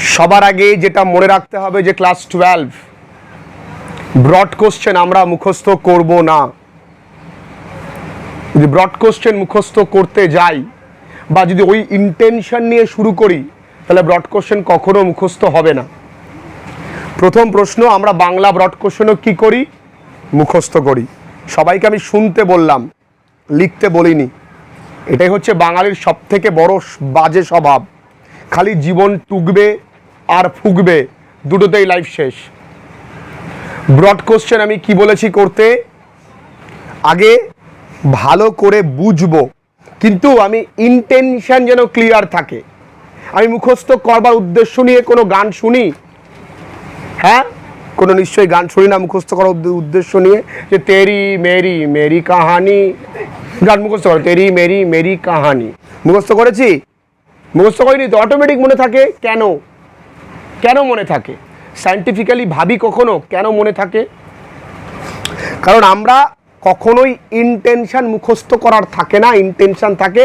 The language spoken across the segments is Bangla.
সবার আগে যেটা মনে রাখতে হবে যে ক্লাস 12 ব্রড কোশ্চেন আমরা মুখস্থ করব না। যদি ব্রড কোশ্চেন মুখস্থ করতে যাই বা যদি ওই ইন্টেনশন নিয়ে শুরু করি তাহলে ব্রড কোশ্চেন কখনো মুখস্থ হবে না। প্রথম প্রশ্ন, আমরা বাংলা ব্রড কোশ্চেনও কি করি? মুখস্থ করি। সবাইকে আমি শুনতে বললাম, লিখতে বলিনি। এটাই হচ্ছে বাঙালির সব থেকে বড় বাজে স্বভাব। খালি জীবন টুকবে আর ফুকবে, দুটোতেই লাইফ শেষ। ব্রড কোশ্চেন আমি কি বলেছি করতে? আগে ভালো করে বুঝবো, কিন্তু আমি ইন্টেনশন যেন ক্লিয়ার থাকে। আমি মুখস্থ করবার উদ্দেশ্য নিয়ে কোনো গান শুনি? হ্যাঁ, কোনো নিশ্চয়ই গান শুনি না মুখস্থ করার উদ্দেশ্য নিয়ে, যে তেরি মেরি মেরি কাহানি গান মুখস্থ করো, তেরি মেরি মেরি কাহানি মুখস্থ করেছি? মুখস্থ করিনি তো। অটোমেটিক মনে থাকে। কেন? কেন মনে থাকে? সায়েন্টিফিক্যালি ভাবি কখনো কেন মনে থাকে? কারণ আমরা কখনোই ইন্টেনশন মুখস্থ করার থাকে না, ইন্টেনশন থাকে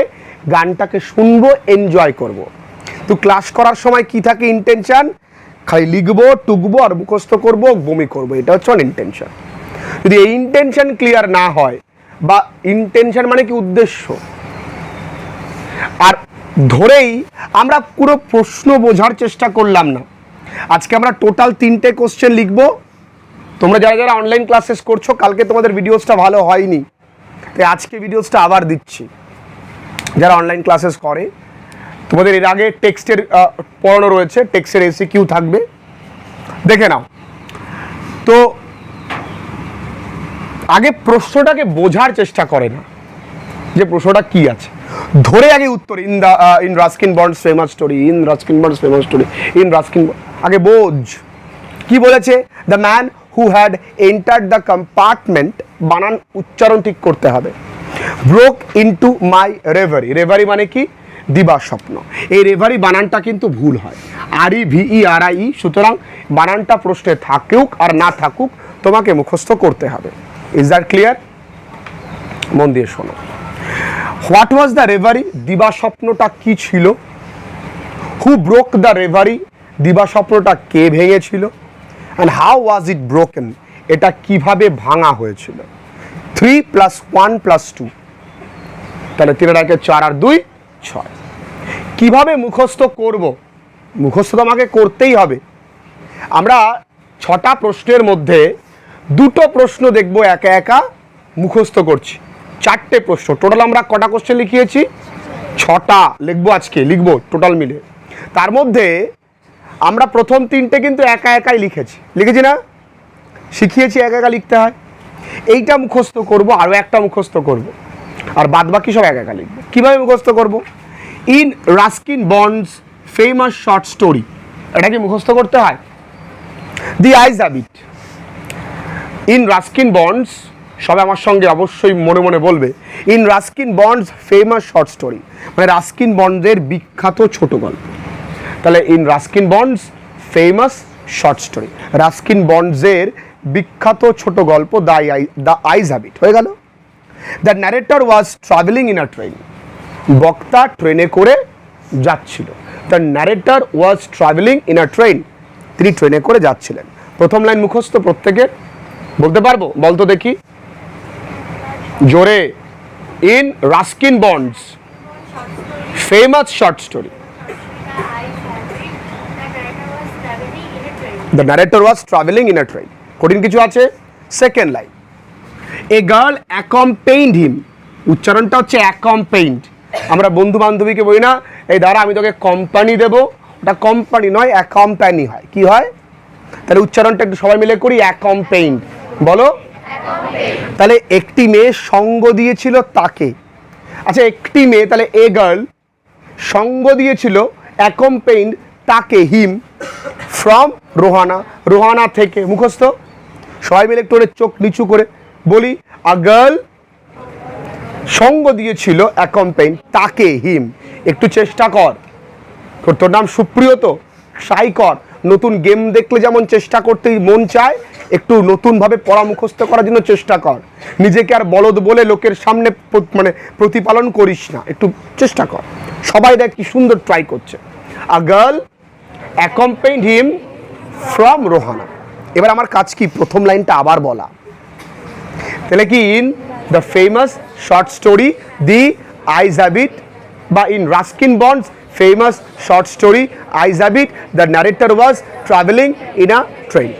গানটাকে শুনবো, এনজয় করব। তো ক্লাস করার সময় কি থাকে? ইন্টেনশন খালি লিখবো, টুকবো আর মুখস্থ করব, বমি করব। এটা হচ্ছে ইন্টেনশন। যদি এই ইন্টেনশন ক্লিয়ার না হয়, বা ইন্টেনশন মানে কি উদ্দেশ্য, আর ধরেই আমরা পুরো প্রশ্ন বোঝার চেষ্টা করলাম না। আজকে আমরা টোটাল 3টে কোশ্চেন লিখবো। তোমরা যারা যারা অনলাইন ক্লাসেস করছো, কালকে তোমাদের ভিডিওসটা ভালো হয়নি, তাই আজকে ভিডিওসটা আবার দিচ্ছি। যারা অনলাইন ক্লাসেস করে, তোমাদের এর আগে টেক্সটের পড়ানো রয়েছে, টেক্সটের এসিকিউ থাকবে, দেখে নাও। তো আগে প্রশ্নটাকে বোঝার চেষ্টা করে না যে প্রশ্নটা কি আছে, ধরে আগে উত্তর। In Ruskin Bond's famous story, in Ruskin Bond's famous story, in Ruskin. আগে বোঝ কি বলেছে। The man who had entered the compartment, বানান উচ্চারণ ঠিক করতে হবে। Broke into my reverie, reverie মানে কি? দিবা স্বপ্ন। এই রেভারি বানানটা কিন্তু ভুল হয়, REVERI। সুতরাং বানানটা প্রশ্নে থাকুক আর না থাকুক, তোমাকে মুখস্থ করতে হবে। Is that clear? মন দিয়ে শোনো। হোয়াট ওয়াজ দ্য রেভারি, দিবা স্বপ্নটা কি ছিল? হু ব্রোক দ্য রেভারি, দিবা স্বপ্নটা কে ভেঙেছিল? And how was it broken, এটা কিভাবে ভাঙা হয়েছিল? 3 + 1 + 2, তাহলে 3 আর 1 4 আর 2 6। কিভাবে মুখস্থ করব? মুখস্থ তো আমাকে করতেই হবে। আমরা 6টা প্রশ্নের মধ্যে 2টো প্রশ্ন দেখবো একা একা মুখস্থ করছি। 4টে প্রশ্ন টোটাল। আমরা কটা কোশ্চেন লিখিয়েছি? 6টা লিখবো আজকে, লিখবো টোটাল মিলে। তার মধ্যে আমরা প্রথম 3টে কিন্তু একা একাই লিখেছি না? শিখিয়েছি একা একা লিখতে হয়। এইটা মুখস্থ করব, আরও একটা মুখস্থ করব, আর বাদ বাকি সব একা একা লিখবো। কীভাবে মুখস্থ করব? In Ruskin Bond's famous short story, এটা কি মুখস্থ করতে হয়? The eyes have it, in Ruskin Bond's, সবাই আমার সঙ্গে অবশ্যই মনে মনে বলবে, in Ruskin Bond's famous short story, মানে রাস্কিন বন্ডের বিখ্যাত ছোট গল্প। তাহলে in Ruskin Bond's famous short story, Ruskin বন্ডসের বিখ্যাত ছোট গল্প দ্য আইজ হ্যাবিট হয়ে গেল। The narrator was travelling in a train, বক্তা ট্রেনে করে যাচ্ছিল। The narrator was travelling in a train, তিনি ট্রেনে করে যাচ্ছিলেন। প্রথম লাইন মুখস্থ প্রত্যেকের? বলতে পারবো? বলতো দেখি জোরে। In Ruskin Bond's famous short story, the narrator was travelling in a train. কঠিন কিছু আছে? Second line, a girl accompanied him, উচ্চারণটা হচ্ছে অ্যাকম্পেইনড। আমরা বন্ধু বান্ধবীকে বলি না, এই দাঁড়া আমি তোকে কোম্পানি দেবো, ওটা কোম্পানি নয়, অ্যাকম্পানি হয়। কি হয়? তাহলে উচ্চারণটা একটু সবাই মিলে করি, অ্যাকম্পেইনড। বলো। তাহলে একটি মেয়ে সঙ্গ দিয়েছিল তাকে। আচ্ছা, একটি মেয়ে, তাহলে এ গার্ল সঙ্গ দিয়েছিল, অ্যাকম্পেইনড তাকে, হিম, ফ্রম রোহানা, রোহানা থেকে। মুখস্থ সবাই মিলে একটু চোখ নিচু করে বলি, আ গার্ল সঙ্গ দিয়েছিল, অ্যাকম্পেইন তাকে, হিম। একটু চেষ্টা কর, তোর নাম সুপ্রিয় তো, ট্রাই কর। নতুন গেম দেখলে যেমন চেষ্টা করতে মন চায়, একটু নতুনভাবে পড়া মুখস্থ করার জন্য চেষ্টা কর। নিজেকে আর বলদ বলে লোকের সামনে মানে প্রতিপালন করিস না, একটু চেষ্টা কর। সবাই দেখ কি সুন্দর ট্রাই করছে। A girl accompanied him from Rohana. এবার আমার কাজ কি প্রথম লাইনটা আবার বলা, তাহলে কি in the famous short story the eyes have it বা in Ruskin Bond's famous short story eyes have it the narrator was travelling in a train,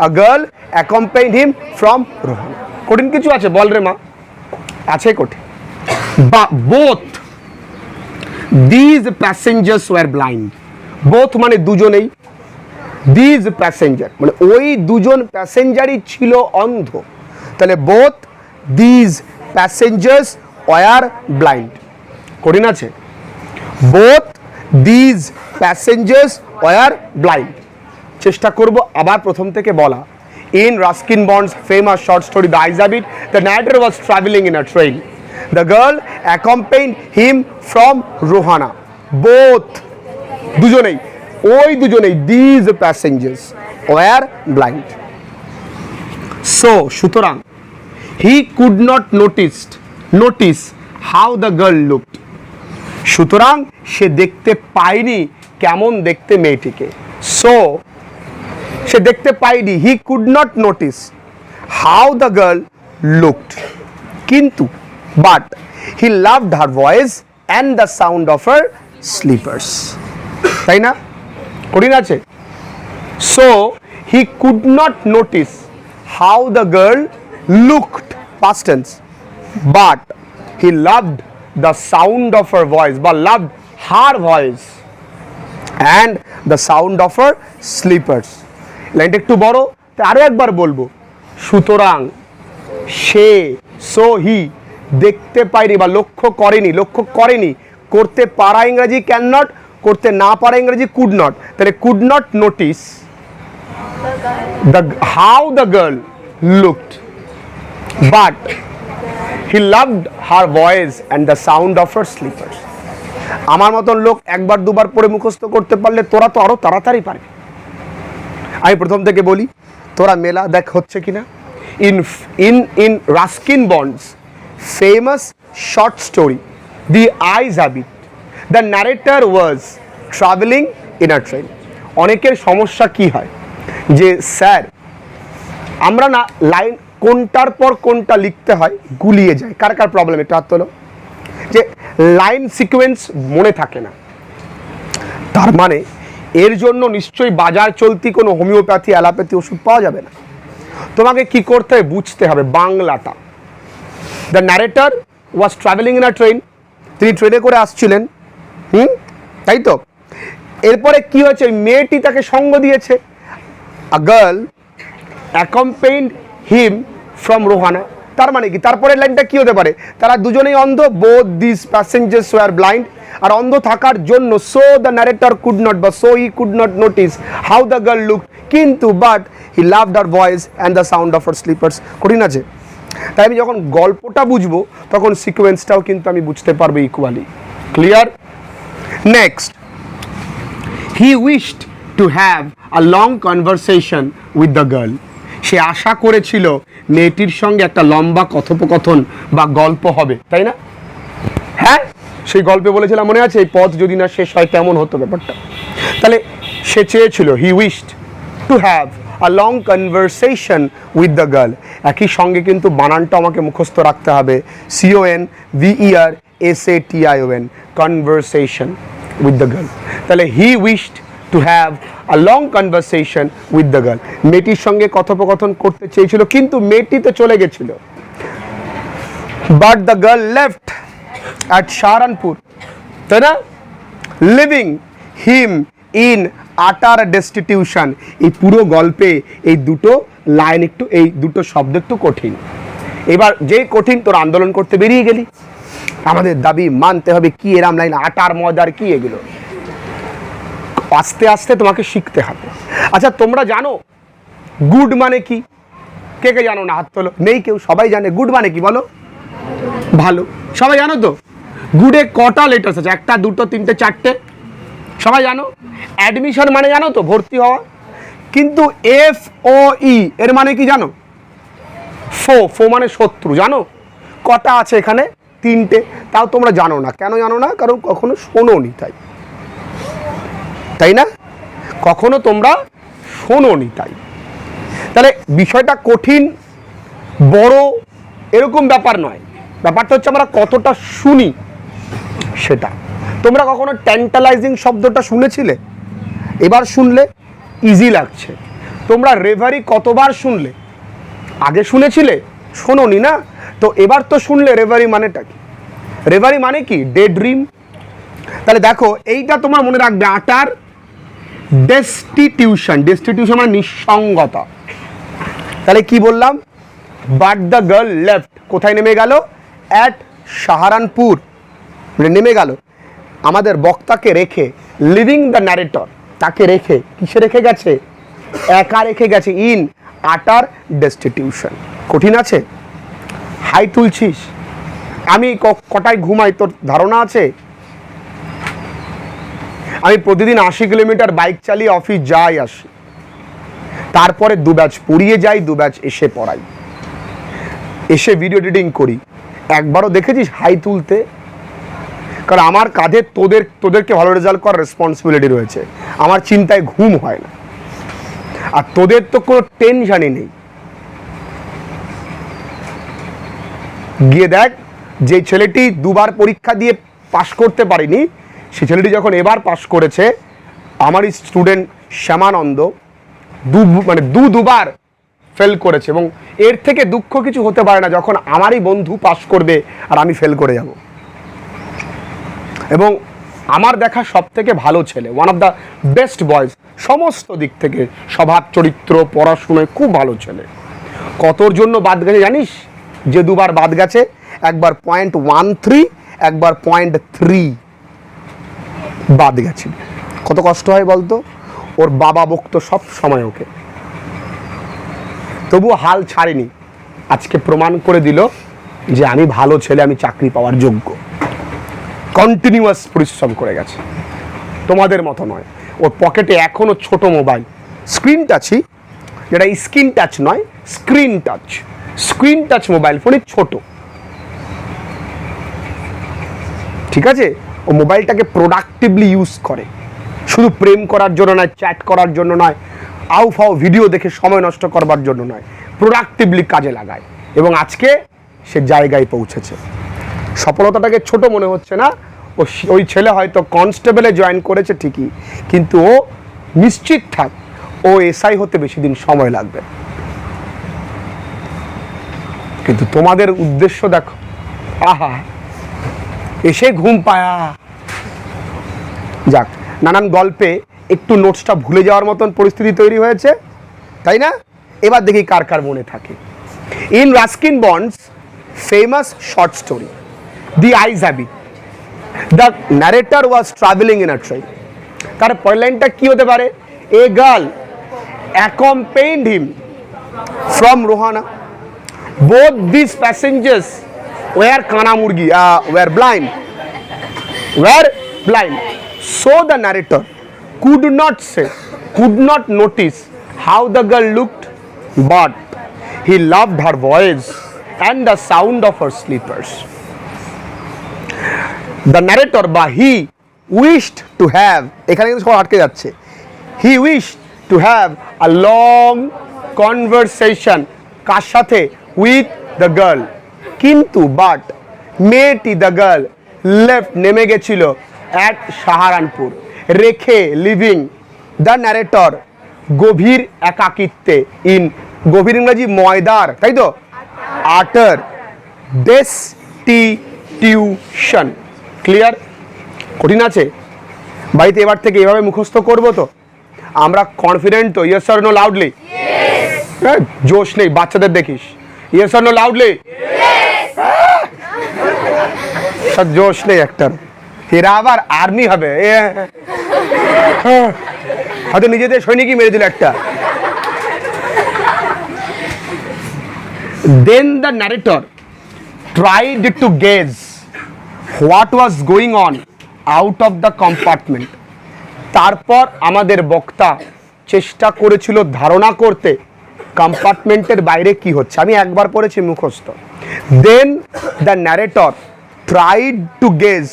a girl accompanied him from Rohana. কঠিন কিছু আছে বল রে মা? আছে কঠিন। বা both these passengers were blind, both মানে দুজনেই, দিজ প্যাসেঞ্জার মানে ওই দুজন প্যাসেঞ্জারই ছিল অন্ধ, তাহলে both these passengers were blind. কঠিন আছে, both these passengers were blind. চেষ্টা করব আবার প্রথম থেকে বলা। In Ruskin Bond's famous short story The Ice Habit, the narrator was traveling in a train. The girl accompanied him from Rohana. Both দুজনেই, ওই দুজনেই, these passengers were blind. So সুতরাং he could not notice how the girl looked. সুতরাং সে দেখতে পায়নি কেমন দেখতে মেয়েটিকে। So সে দেখতে পায়নি, he could not notice how the girl looked, কিন্তু but he loved her voice and the sound of her slippers. তাই না? কঠিন আছে। So he could not notice how the girl looked past tense, but he loved the sound of her voice বা loved her voice and the sound of her slippers. লাইনটা একটু বড়, তাই আরো একবার বলবো। সুতরাং সে, সো হি দেখতে পায়নি বা লক্ষ্য করেনি, করতে পারা ইংরেজি ক্যান নট, করতে না পারা ইংরেজি কুড নট, তাহলে could not notice how the girl looked, but he loved her voice and the sound of her slippers. আমার মতন লোক একবার দুবার পড়ে মুখস্থ করতে পারলে তোরা তো আরো তাড়াতাড়ি পারবি। আমি প্রথম থেকে বলি, তোরা মেলা দেখ হচ্ছে কিনা। In Ruskin Bond's famous short story the eyes have it the narrator was travelling in a train. অনেকের সমস্যা কি হয় যে স্যার আমরা না লাইন কোনটার পর কোনটা লিখতে হয় গুলিয়ে যায়। কার কার প্রবলেম একটু হাত তোলো, যে লাইন সিকোয়েন্স মনে থাকে না। তার মানে এর জন্য নিশ্চয়ই বাজার চলতি কোনো হোমিওপ্যাথি অ্যালোপ্যাথি ওষুধ পাওয়া যাবে না। তোমাকে কি করতে হবে বুঝতে হবে বাংলাটা। The narrator was travelling in a train, তিনি ট্রেনে করে আসছিলেন, তাই তো। এরপরে কি হয়েছে, মেয়েটি তাকে সঙ্গ দিয়েছে, a girl accompanied him from Rohana. তার মানে কি, তারপরে লাইনটা কি হতে পারে, তারা দুজনেই অন্ধ, both this passengers were blind. আর অন্ধ থাকার জন্য so the narrator could not বা so he could not notice how the girl looked, কিন্তু but he loved her voice and the sound of her slippers. কঠিন আছে। তাই আমি যখন গল্পটা বুঝবো তখন সিকোয়েন্সটাও কিন্তু আমি বুঝতে পারবো equally. Clear? Next, he wished to have a long conversation with the girl. সে আশা করেছিল মেয়েটির সঙ্গে একটা লম্বা কথোপকথন বা গল্প হবে, তাই না? হ্যাঁ, সেই গল্পে বলেছিলাম মনে আছে, এই পথ যদি না শেষ হয় কেমন হতো ব্যাপারটা। তাহলে সে চেয়েছিল, he wished to have a long conversation with the girl. একই সঙ্গে কিন্তু বানানটা আমাকে মুখস্থ রাখতে হবে, CONVERSATION, conversation with the girl. তাহলে he wished to have a long conversation with the girl. মেয়েটির সঙ্গে কথোপকথন করতে চেয়েছিল, কিন্তু মেয়েটি তো চলে গেছিল। But the girl left at Sharanpur, তাই না, লিভিং হিম ইন আটার ডেস্টিটিউশন। এই পুরো গল্পে এই দুটো লাইন একটু, এই দুটো শব্দ একটু কঠিন। এবার যেই কঠিন তোর আন্দোলন করতে বেরিয়ে গেলি, আমাদের দাবি মানতে হবে। কি এরাম লাইন, আটার মজার কি এগুলো, আস্তে আস্তে তোমাকে শিখতে হবে। আচ্ছা তোমরা জানো গুড মানে কি? কে কে জানো না হাত তোলো, নেই কেউ, সবাই জানে গুড মানে কি বলো? ভালো, সবাই জানো তো। গুডে কটা লেটার্স আছে? একটা, দুটো, তিনটে, চারটে, সবাই জানো। অ্যাডমিশন মানে জানো তো, ভর্তি হওয়া। কিন্তু FOE এর মানে কি জানো? ফো মানে শত্রু, জানো? কটা আছে এখানে? তিনটে। তাও তোমরা জানো না, কেন জানো না? কারণ কখনো শোনোনি, তাই না? কখনো তোমরা শোনোনি তাই। তাহলে বিষয়টা কঠিন বড় এরকম ব্যাপার নয়, ব্যাপারটা হচ্ছে আমরা কতটা শুনি সেটা। তোমরা কখনো ট্যান্টালাইজিং শব্দটা শুনেছিলে? এবার শুনলে ইজি লাগছে। তোমরা রেভারি কতবার শুনলে? আগে শুনেছিলে, শোনোনি না, তো এবার তো শুনলে। রেভারি মানেটা কি? রেভারি মানে কি? Day dream. তাহলে দেখো এইটা তোমার মনে রাখবে, আটার ডেস্টিটিউশন। ডেস্টিটিউশন মানে নিঃসঙ্গতা। তাহলে কি বললাম? বাট দ্য গার্ল লেফট, কোথায় নেমে গেল? অ্যাট সাহারানপুর নেমে গেল, আমাদের বক্তাকে রেখে। লিভিং দ্য ন্যারেটর, তাকে রেখে, কিসে রেখে গেছে? একা রেখে গেছে। In utter ডেস্টিটিউশন। কঠিন আছে? হাই তুলছিস? আমি কটায় ঘুমাই তোর ধারণা আছে? আমি প্রতিদিন 80 কিলোমিটার বাইক চালিয়ে অফিস যাই আসি, তারপরে 2 ব্যাচ পড়িয়ে যাই, 2 ব্যাচ এসে পড়াই, এসে ভিডিও এডিটিং করি। একবারও দেখেছিস হাই তুলতে? কারণ আমার কাঁধে তোদেরকে ভালো রেজাল্ট করার রেসপন্সিবিলিটি রয়েছে। আমার চিন্তায় ঘুম হয় না, আর তোদের তো কোনো টেনশনই নেই। গিয়ে দেখ, যে ছেলেটি 2 বার পরীক্ষা দিয়ে পাশ করতে পারেনি, সে ছেলেটি যখন এবার পাশ করেছে, আমারই স্টুডেন্ট শ্যামানন্দ দুবার ফেল করেছে। এবং এর থেকে দুঃখ কিছু হতে পারে না যখন আমারই বন্ধু পাশ করবে আর আমি ফেল করে যাব। এবং আমার দেখা সব থেকে ভালো ছেলে, one of the best boys, সমস্ত দিক থেকে, স্বভাব চরিত্র পড়াশুনোয় খুব ভালো ছেলে। কতর জন্য বাদ গেছে জানিস? যে 2 বার বাদ গেছে, একবার 0.13, একবার 0.3 বাদ গেছে। কত কষ্ট হয় বলতো? ওর বাবা বকতো সব সময় ওকে, তবুও হাল ছাড়েনি। আজকে প্রমাণ করে দিল যে আমি ভালো ছেলে, আমি চাকরি পাওয়ার যোগ্য। কন্টিনিউয়াস পরিশ্রম করে গেছে, তোমাদের মতো নয়। ওর পকেটে এখনো ছোট মোবাইল, স্ক্রিন টাচই, যেটা স্ক্রিন টাচ নয়, screen touch, screen touch mobile ফোনই ছোট, ঠিক আছে? ও মোবাইলটাকে প্রোডাক্টিভলি ইউজ করে, শুধু প্রেম করার জন্য নয়, চ্যাট করার জন্য নয়, আউফাও ভিডিও দেখে সময় নষ্ট করবার জন্য নয়, প্রোডাক্টিভলি কাজে লাগায়। এবং আজকে সে জায়গায় পৌঁছেছে। সফলতাটাকে ছোট মনে হচ্ছে না। ওই ছেলে হয়তো কনস্টেবলে জয়েন করেছে ঠিকই, কিন্তু ও নিশ্চিত থাক, ও এসআই হতে বেশি দিন সময় লাগবে। কিন্তু তোমাদের উদ্দেশ্য দেখো, আহা এসে ঘুম পায়া। যাক, নানান গল্পে একটু নোটসটা ভুলে যাওয়ার মতন পরিস্থিতি তৈরি হয়েছে, তাই না? এবার দেখি কার কার মনে থাকে। In Ruskin Bond's famous short story the eyes have it, the narrator was travelling in a train. তার পরের লাইনটা কি হতে পারে? A girl accompanied him from Rohana. Both these passengers were kanamurgi, were blind. So the narrator could not notice how the girl looked, but he loved her voice and the sound of her slippers. The narrator বা he wished to have, এখানে কিন্তু সব আটকে যাচ্ছে, he wished to have a long conversation, কার সাথে? with the girl, কিন্তু but মেয়েটি the girl left, নেমে গেছিল at সাহারানপুর, রেখে লিভিং the narrator, গভীর একাকিত্বে, ইন গভীর ইংরেজি ময়দার, তাই তো? utter destitution। ক্লিয়ার? কঠিন আছে? বাড়িতে এবার থেকে এভাবে মুখস্থ করবো তো? আমরা কনফিডেন্ট তো? Yes or no loudly? হ্যাঁ, জোশ নেই, বাচ্চাদের দেখিস ইয়েস অর নো লাউডলি, জোশ নেই একটার। এরা আবার আর্মি হবে, হয়তো নিজেদের সৈনিকই মেরে দিল একটা। Then the narrator tried to guess what was going on out of the compartment. তারপর আমাদের বক্তা চেষ্টা করেছিল ধারণা করতে কম্পার্টমেন্টের বাইরে কি হচ্ছে। আমি একবার পড়েছি মুখস্থ। Then the narrator tried to guess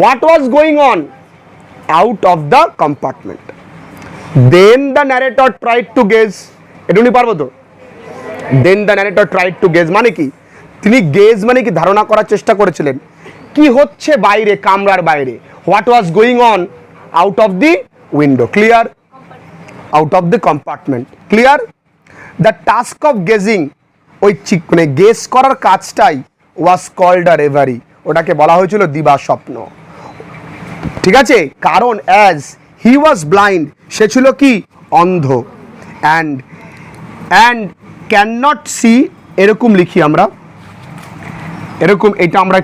what was going on out of the compartment. Then the narrator tried to gaze, এটুকুনি পারবো তো? Then the narrator tried to gaze মানে কি? তিনি গেজ মানে কি ধারণা করার চেষ্টা করেছিলেন কি হচ্ছে বাইরে, কামরার বাইরে। What was going on out of the window, clear? Out of the compartment, clear? The task of gazing, ওই মানে গেস করার কাজটাই ওয়াজ কল্ড আ রেভারি, ওটাকে বলা হয়েছিল দিবা স্বপ্ন। ঠিক আছে, কারণ অ্যাজ হি ওয়াজ ব্লাইন্ড, সে ছিল কি অন্ধ, অ্যান্ড ক্যান নট সি, এরকম লিখি আমরা, এরকম এটা আমরা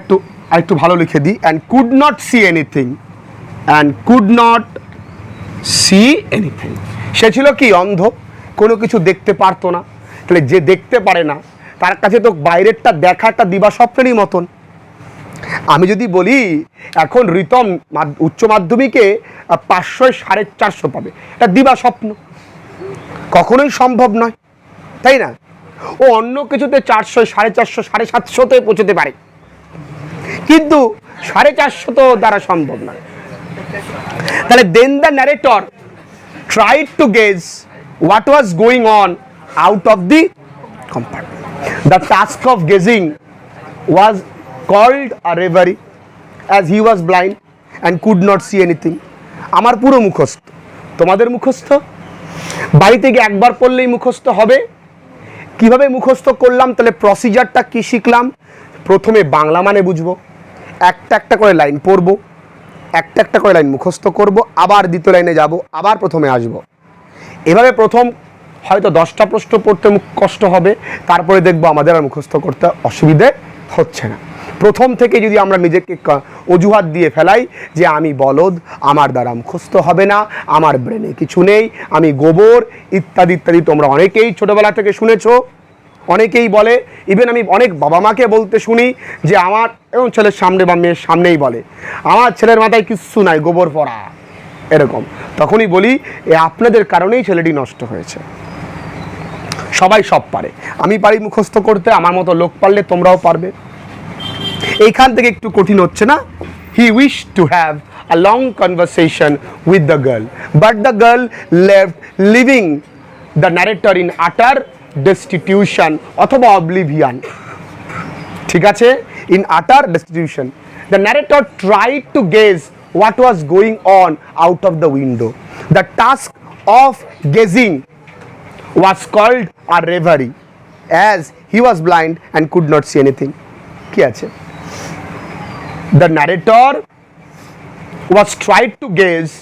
একটু ভালো লিখে দিই, and could not see anything, and could not see anything, সে ছিল কি অন্ধ, কোনো কিছু দেখতে পারতো না। তাহলে যে দেখতে পারে না তার কাছে তো বাইরেরটা দেখাটা দিবা স্বপ্নেরই মতন। আমি যদি বলি এখন রিতম উচ্চ মাধ্যমিকে 500 450 পাবে, এটা দিবা স্বপ্ন, কখনোই সম্ভব নয়, তাই না? ও অন্য কিছুতে 400 450 750 পৌঁছতে পারে, কিন্তু 450 তো দ্বারা সম্ভব নয়। তাহলে then the narrator tried to gauge what was going on out of the compartment. The task of gazing was called a reverie, as he was blind and could not see anything. আমার পুরো মুখস্থ, তোমাদের মুখস্থ, বাড়িতে গিয়ে একবার পড়লেই মুখস্থ হবে। কিভাবে মুখস্থ করলাম? তাহলে প্রসিজারটা কি শিখলাম? প্রথমে বাংলা মানে বুঝবো, একটা একটা করে লাইন পড়বো, একটা একটা করে লাইন মুখস্থ করব, আবার দ্বিতীয় লাইনে যাব, আবার প্রথমে আসব। এভাবে প্রথম হয়তো 10টা প্রশ্ন পড়তে কষ্ট হবে, তারপরে দেখবো আমাদের আর মুখস্থ করতে অসুবিধে হচ্ছে না। প্রথম থেকে যদি আমরা নিজেকে অজুহাত দিয়ে ফেলাই যে আমি বলদ, আমার দ্বারা মুখস্থ হবে না, আমার ব্রেনে কিছু নেই, আমি গোবর, ইত্যাদি ইত্যাদি, তোমরা অনেকেই ছোটোবেলা থেকে শুনেছো, অনেকেই বলে, ইভেন আমি অনেক বাবা মাকে বলতে শুনি যে আমার এবং ছেলের সামনে বা মেয়ের সামনেই বলে আমার ছেলের মাথায় কিচ্ছু নাই, গোবর পড়া, এরকম। তখনই বলি আপনাদের কারণেই ছেলেটি নষ্ট হয়েছে। সবাই সব পারে, আমি পারি মুখস্থ করতে, আমার মতো লোক পারলে তোমরাও পারবে। এইখান থেকে একটু কঠিন হচ্ছে না? He wish to have a long conversation with the girl, but the girl left leaving the narrator in utter destitution অথবা অবলিভিয়ান। ঠিক আছে, in utter destitution the narrator tried to gauge what was going on out of the window. The task of gazing was called a reverie, as he was blind and could not see anything. কি আছে? The narrator was tried to gaze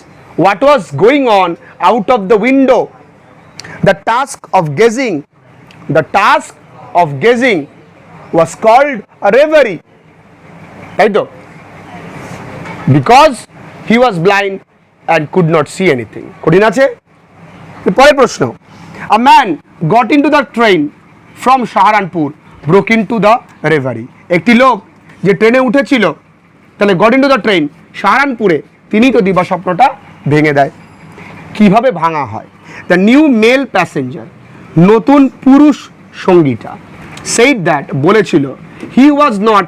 what was going on out of the window. The task of gazing was called a reverie. তাই তো? Because he was blind and could not see anything. কঠিন আছে? পরের প্রশ্ন, a man got into the train from Saharanpur, broke into the reverie. একটি লোক যে ট্রেনে উঠেছিল, তাহলে got into the train সাহারানপুরে, তিনি তো দিবা স্বপ্নটা ভেঙে দেয়। কিভাবে ভাঙা হয়? the new male passenger, নতুন পুরুষ সঙ্গীটা, said that, বলেছিল, he was not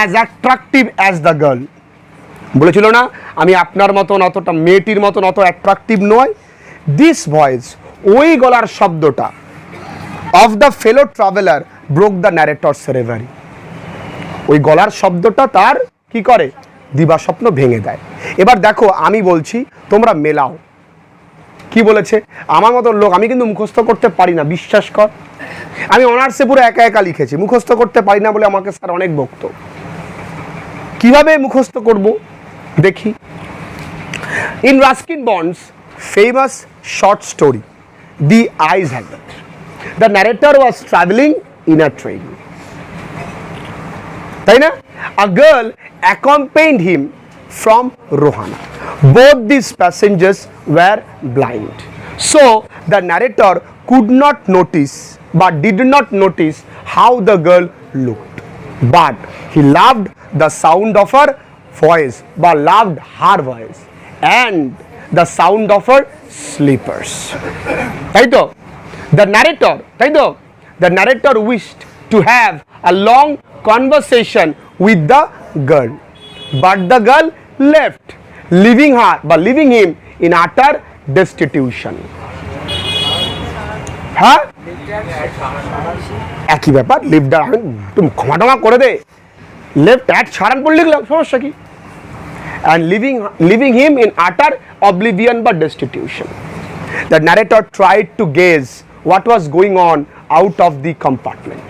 as attractive as the girl, বলেছিল না আমি আপনার মতন অতটা মেয়েটির মতন অত অ্যাট্রাকটিভ নয়। দিস ভয়েস, ওই গলার শব্দটা, of the fellow traveller broke the narrator's reverie, ওই গলার শব্দটা তার কি করে? দিবা স্বপ্ন ভেঙে দেয়। এবার দেখো আমি বলছি, তোমরা মেলাও। কি বলেছে? আমার মতন লোক, আমি কিন্তু মুখস্থ করতে পারি না, বিশ্বাস কর। আমি অনার্সে পুরো একা একা লিখেছি, মুখস্থ করতে পারি না বলে আমাকে স্যার অনেক বকত। কিভাবে মুখস্থ করব দেখি। In Ruskin Bond's famous short story, The Eyes Hazard, the narrator was traveling in a train. তাই না? A girl accompanied him from Rohana. Both these passengers were blind, so the narrator could not notice, but did not notice how the girl looked, but he loved the sound of her voice, but loved her voice and the sound of her slippers. তাই তো? The narrator, তাই তো? The narrator wished to have a long conversation with the girl, but the girl left, leaving him in utter destitution? হ্যাঁ, একই ব্যাপার। লিভড আমি তুমি ক্ষমা করে দে, লেফট অ্যাট সারানপুর লিখলাম, সমস্যা কি? And leaving him in utter oblivion but destitution. The narrator tried to gaze what was going on out of the compartment.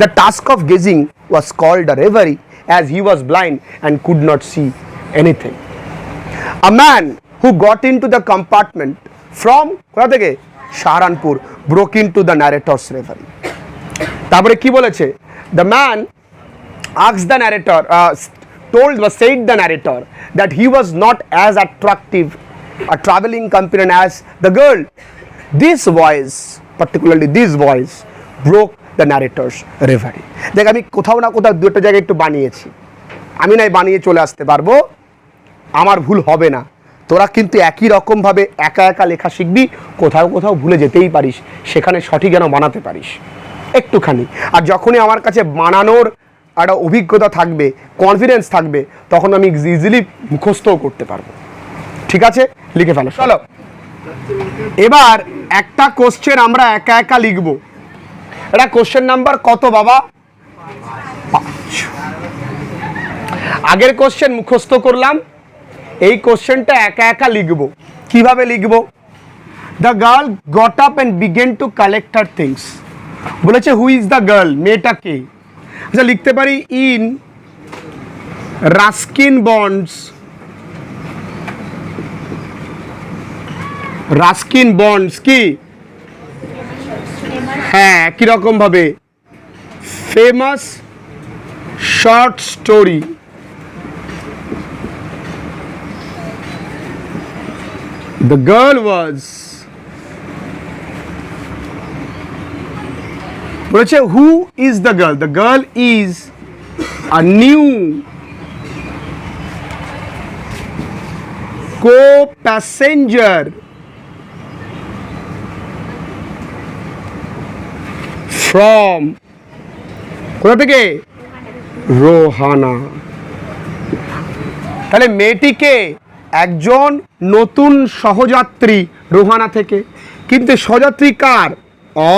The task of gazing was called a reverie, as he was blind and could not see anything. A man who got into the compartment from কোথা থেকে? Saharanpur, broke into the narrator's reverie. তারপরে কি বলেছে? The man asked the narrator, said the narrator that he was not as attractive a traveling companion as the girl. This voice, particularly this voice, broke the narrator's reverie. দেখ, আমি কোথাও না কোথাও দুটো জায়গায় একটু বানিয়েছি, আমি নাই বানিয়ে চলে আসতে পারবো, আমার ভুল হবে না। তোরা কিন্তু একই রকমভাবে একা একা লেখা শিখবি, কোথাও কোথাও ভুলে যেতেই পারিস, সেখানে সঠিক যেন বানাতে পারিস একটুখানি। আর যখনই আমার কাছে বানানোর একটা অভিজ্ঞতা থাকবে, কনফিডেন্স থাকবে, তখন আমি ইজিলি মুখস্থও করতে পারবো। ঠিক আছে, লিখে ফেলো। চলো এবার একটা কোশ্চেন আমরা একা একা লিখবো। এটা কোশ্চেন নাম্বার কত বাবা? 5। আগের কোশ্চেন মুখস্থ করলাম, এই কোশ্চেনটা একা একা লিখবো। কিভাবে লিখবো? The girl got up and began to collect her things. বলেছে হু ইজ দ্য গার্ল, মেয়েটা কে? আচ্ছা, লিখতে পারি in Ruskin Bond's, Ruskin Bond's কি? হ্যাঁ, কিরকম ভাবে? Famous short story. The girl was, বলেছে who is the girl? The girl is a new co-passenger from কোথা থেকে? রোহানা। তাহলে মেয়েটিকে একজন নতুন সহযাত্রী রোহানা থেকে, কিন্তু সহযাত্রী কার?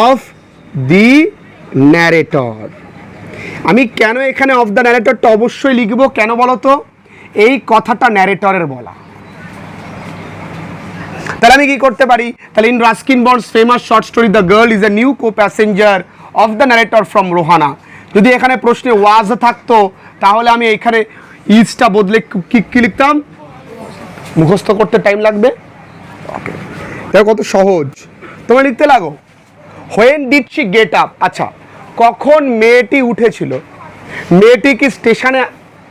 Of the narrator. আমি কেন এখানে অফ দ্য ন্যারেটরটা অবশ্যই লিখবো, কেন বলো তো? এই কথাটা ন্যারেটরের বলা। তাহলে আমি কি করতে পারি? তাহলে in Ruskin Bond's famous short story the girl is a new co passenger of the narrator from Rohana. যদি এখানে প্রশ্নে ওয়াজ থাকতো তাহলে আমি এখানে ইজটা বদলে কি লিখতাম? মুখস্থ করতে টাইম লাগবে। ওকে, দেখো কত সহজ। তোমরা লিখতে লাগো। When did she get up? আচ্ছা, কখন মেয়েটি উঠেছিল? মেয়েটি কি স্টেশনে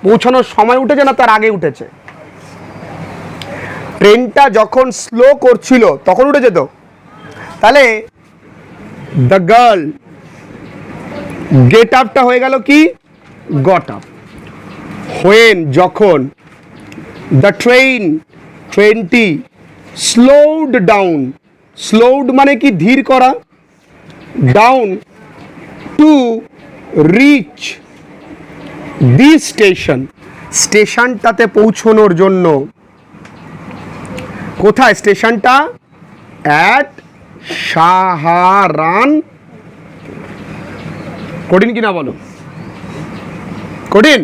পৌঁছানোর সময় উঠেছে না তার আগে উঠেছে? ট্রেনটা যখন স্লো করছিল তখন উঠেছে তো। তাহলে দ্য গার্ল গেট আপটা হয়ে গেল কি? Got up. হোয়েন যখন, দ্য ট্রেনটি স্লোড ডাউন, স্লোড মানে কি? ধীর করা, down to reach the station, স্টেশনটাতে পৌঁছানোর জন্য। কোথায় স্টেশনটা? অ্যাট সাহারান। কঠিন কিনা বলো? কঠিন।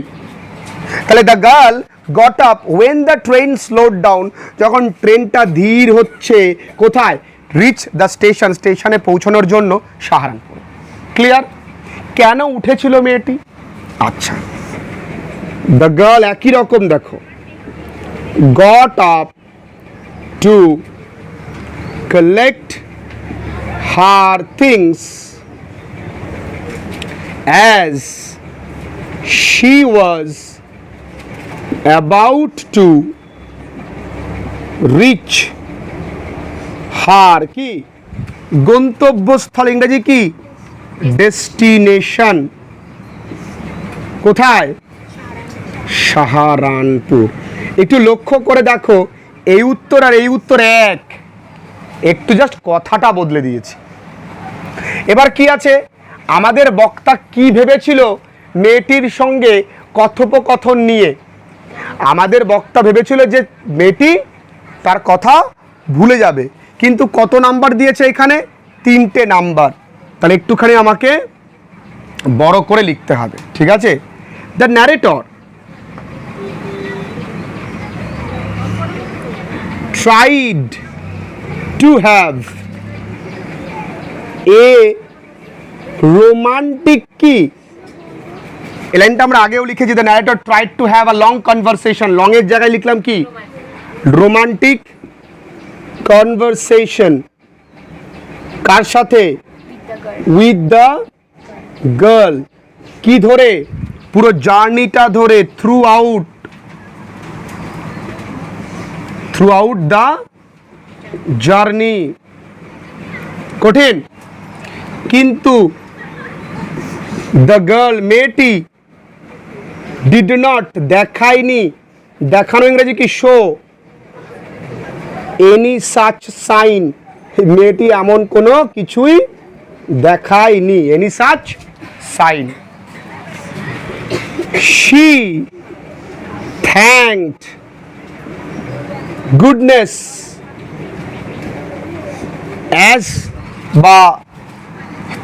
তাহলে the girl got up when the train slowed down, যখন ট্রেনটা ধীর হচ্ছে, কোথায়? রিচ দ্য স্টেশন, স্টেশনে পৌঁছানোর জন্য সাহারানপুর। ক্লিয়ার? কেন উঠেছিল মেয়েটি? আচ্ছা, দ্য গার্ল একই রকম দেখো, got up to collect her things as she was about to reach her কি? গন্তব্যস্থল। ইংরেজি কি? ডেস্টিনেশন। কোথায়? সাহারানপুর। একটু লক্ষ্য করে দেখো, এই উত্তর আর এই উত্তর এক, একটু জাস্ট কথাটা বদলে দিয়েছি। এবার কি আছে? আমাদের বক্তা কি ভেবেছিল মেয়েটির সঙ্গে কথোপকথন নিয়ে? আমাদের বক্তা ভেবেছিল যে মেয়েটি তার কথা ভুলে যাবে, কিন্তু কত নাম্বার দিয়েছে এখানে? 3টে নাম্বার। তাহলে একটুখানি আমাকে বড় করে লিখতে হবে, ঠিক আছে? The narrator tried to have a romantic কি এই লাইনটা আমরা আগেও লিখেছি, the narrator tried to have a long conversation, long এর জায়গায় লিখলাম কি? Romantic conversation. কার সাথে? With the girl. কি ধরে? পুরো জার্নিটা ধরে, থ্রু আউট দ্য জার্নি। কঠিন, কিন্তু দ্য গার্ল মেয়েটি ডিড নট দেখায়নি, দেখানো ইংরেজি কি? শো এনি সাচ সাইন, মেয়েটি এমন কোনো কিছুই দেখায়নি, any such sign. She thanked goodness as বা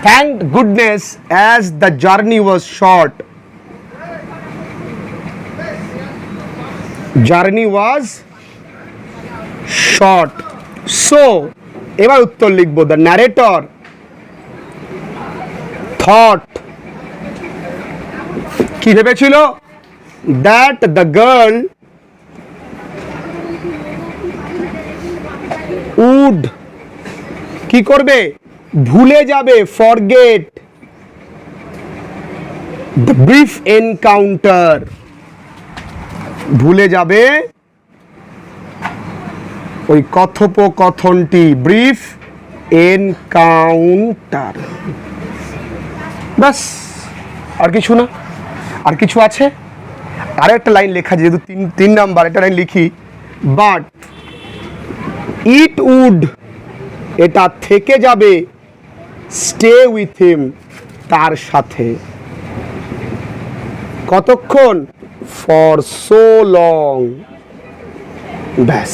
thanked goodness as the journey was short. Journey was short. So, এবার উত্তর লিখবো, the narrator thought, কি ভেবেছিল? that the girl would কি করবে? ভুলে যাবে, ফরগেট দ্য ব্রিফ এনকাউন্টার, ভুলে যাবে ওই কথোপকথনটি, ব্রিফ এনকাউন্টার। ব্যাস, আর কিছু না। আর কিছু আছে? আর একটা লাইন লেখা, যেহেতু তিন নাম্বার, একটা লাইন লিখি, বাট ইট উড, এটা থেকে যাবে, স্টে উইথ হিম, তার সাথে। কতক্ষণ? For so long. ব্যাস,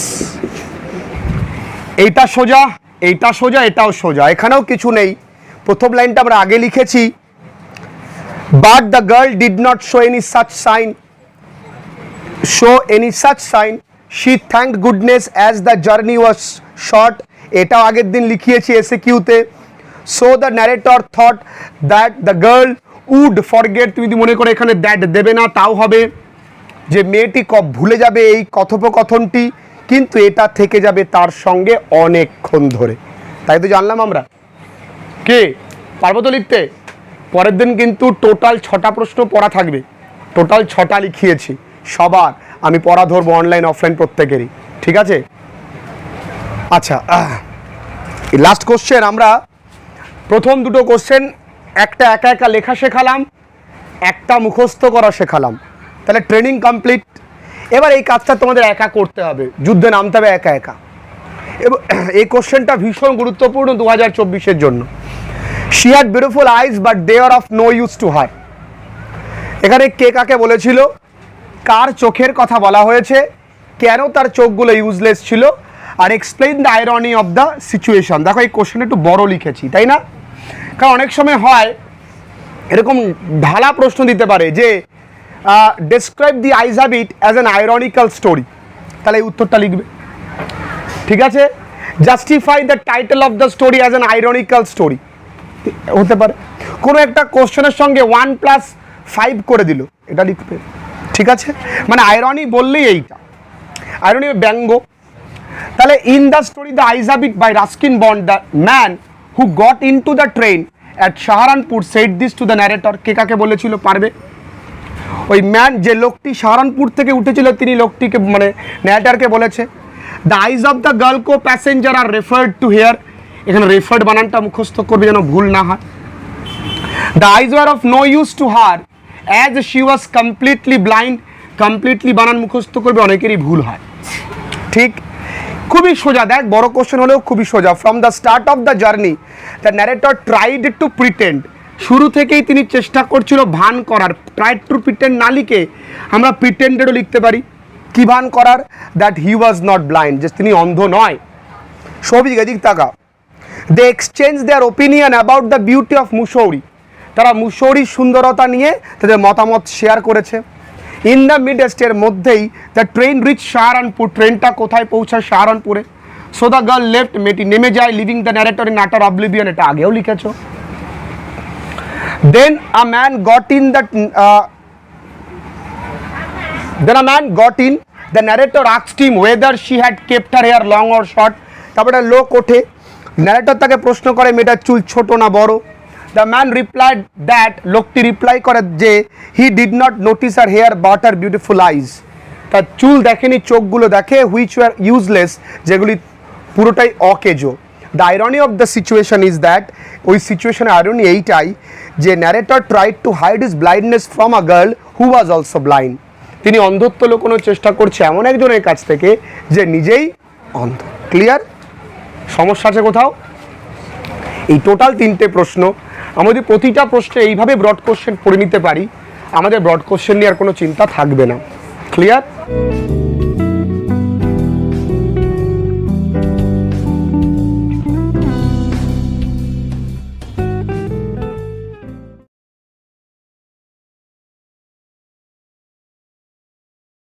এইটা সোজা, এইটা সোজা, এটাও সোজা, এখানেও কিছু নেই। প্রথম লাইনটা আমরা আগে লিখেছি, but the girl did not show any such sign, she thanked goodness as the journey was short, এটাও আগের দিন লিখিয়েছি এসে কিউতে। So the narrator thought that the girl would forget, তুমি যদি মনে করো এখানে দ্যাট দেবে না তাও হবে, যে মেয়েটি ভুলে যাবে এই কথোপকথনটি, কিন্তু এটা থেকে যাবে তার সঙ্গে অনেকক্ষণ ধরে। তাই তো জানলাম আমরা। কে পারবো তো লিখতে? পরের দিন কিন্তু টোটাল 6টা প্রশ্ন পড়া থাকবে, টোটাল 6টা লিখিয়েছি সবার। আমি পড়া ধরবো অনলাইন অফলাইন প্রত্যেকেরই, ঠিক আছে? আচ্ছা, লাস্ট কোশ্চেন। আমরা প্রথম দুটো কোশ্চেন একটা একা একা লেখা শেখালাম, একটা মুখস্থ করা শেখালাম, তাহলে ট্রেনিং কমপ্লিট। এবার এই কাজটা তোমাদের একা করতে হবে, যুদ্ধে নামতে হবে একা একা। এবং এই কোশ্চেনটা ভীষণ গুরুত্বপূর্ণ 2024-এর জন্য। She had beautiful eyes but they are of no use to her. এখানে কে কাকে বলেছিল, কার চোখের কথা বলা হয়েছে, কেন তার চোখগুলো ইউজলেস ছিল, আর explain the irony of the situation. দেখো এই কোশ্চেন একটু বড় লিখেছি, তাই না? কারণ অনেক সময় হয় এরকম ঢালা প্রশ্ন দিতে পারে যে describe the eyes habit as an ironical story, তাহলে এই উত্তরটা লিখবে, ঠিক আছে? Justify the title of the story as an ironical story হতে পারে। কোনো একটা কোশ্চেনের সঙ্গে 1+5 করে দিল, এটা লিখবে, ঠিক আছে? মানে আইরনি বললেই এইটা, আইরনি ব্যঙ্গ। তাহলে in the story the eyes have it by Ruskin Bond, the man who got into the train at Saharanpur said this to the narrator. কে কাকে বলেছিল? পারবে? ওই ম্যান, যে লোকটি সাহারানপুর থেকে উঠেছিল, তিনি লোকটিকে মানে ন্যারেটরকে বলেছে। The eyes of the girl co passenger are referred to here, এখানে রেফার্ড বানানটা মুখস্থ করবে যেন ভুল না হয়। The eyes were of no use to her as she was completely blind, completely বানান মুখস্থ করবে, অনেকেরই ভুল হয়, ঠিক? খুবই সোজা, দেখ বড় কোশ্চেন হলেও খুবই সোজা। From the start of the journey the narrator tried two pretend, শুরু থেকেই তিনি চেষ্টা করছিল ভান করার। ট্রাইড টু প্রিটেন্ড না লিখে আমরা প্রিটেন্ডেডও লিখতে পারি। কি ভান করার? That he was not blind, যে তিনি অন্ধ নয়, সৌভিক এদিক তাকা। They exchange their opinion about the beauty of Mussoorie, তারা মুসৌরির সুন্দরতা নিয়ে তাদের মতামত শেয়ার করেছে। ইন দ্য মিডস্ট, এর মধ্যেই দ্য ট্রেন রিচ সাহারানপুর, ট্রেনটা কোথায় পৌঁছায়? সাহারানপুরে। সো দ্য গার্ল লেফট, মেয়েটি নেমে যায়, leaving the narrator in utter oblivion, এটা আগেও লিখেছো। Then a man got in the narrator asked him whether she had kept her hair long or short, তারপরে লোক ওঠে, ন্যারেটর তাকে প্রশ্ন করে মেয়েটার চুল ছোট না বড়। দ্য ম্যান রিপ্লাইড দ্যাট, লোকটি রিপ্লাই করে যে he did not notice her hair but her beautiful eyes, তার চুল দেখেনি, চোখগুলো দেখে, হুইচ ওয়ার ইউজলেস, যেগুলি পুরোটাই অকেজো। The irony of the situation is that, ওই সিচুয়েশনের আইরনি এইটাই যে narrator tried to hide his blindness from a girl who was also blind, তিনি অন্ধত্ব লুকোনোর চেষ্টা করছে এমন একজনের কাছ থেকে যে নিজেই অন্ধ। ক্লিয়ার? সমস্যা আছে কোথাও? এই টোটাল 3টে প্রশ্ন, আমরা যদি প্রতিটা প্রশ্নে এইভাবে ব্রড কোশ্চেন পড়ে নিতে পারি, আমাদের ব্রড কোশ্চেন নিয়ে আর কোনো চিন্তা থাকবে না। ক্লিয়ার?